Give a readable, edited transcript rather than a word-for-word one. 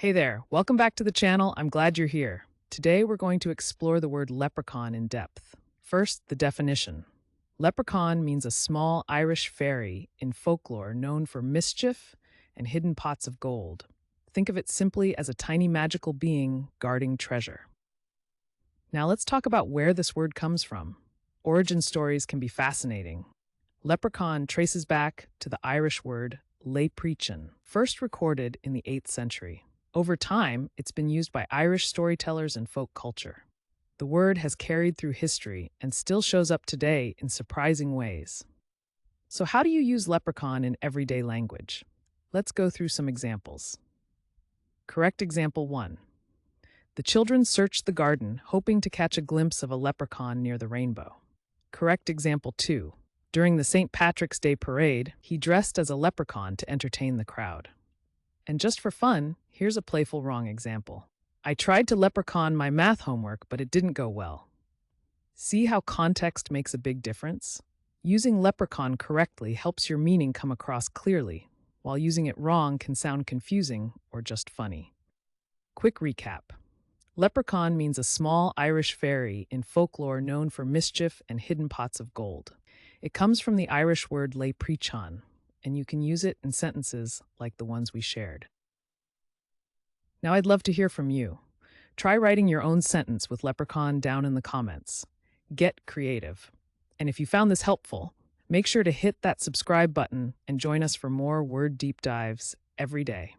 Hey there, welcome back to the channel. I'm glad you're here. Today we're going to explore the word leprechaun in depth. First, the definition. Leprechaun means a small Irish fairy in folklore known for mischief and hidden pots of gold. Think of it simply as a tiny magical being guarding treasure. Now let's talk about where this word comes from. Origin stories can be fascinating. Leprechaun traces back to the Irish word leipreachán, first recorded in the 8th century. Over time, it's been used by Irish storytellers and folk culture. The word has carried through history and still shows up today in surprising ways. So, how do you use leprechaun in everyday language? Let's go through some examples. Correct example 1. The children searched the garden, hoping to catch a glimpse of a leprechaun near the rainbow. Correct example 2. During the St. Patrick's Day parade, he dressed as a leprechaun to entertain the crowd. And just for fun, here's a playful wrong example. I tried to leprechaun my math homework, but it didn't go well. See how context makes a big difference? Using leprechaun correctly helps your meaning come across clearly, while using it wrong can sound confusing or just funny. Quick recap. Leprechaun means a small Irish fairy in folklore known for mischief and hidden pots of gold. It comes from the Irish word leipreachán, and you can use it in sentences like the ones we shared. Now I'd love to hear from you. Try writing your own sentence with leprechaun down in the comments. Get creative. And if you found this helpful, make sure to hit that subscribe button and join us for more word deep dives every day.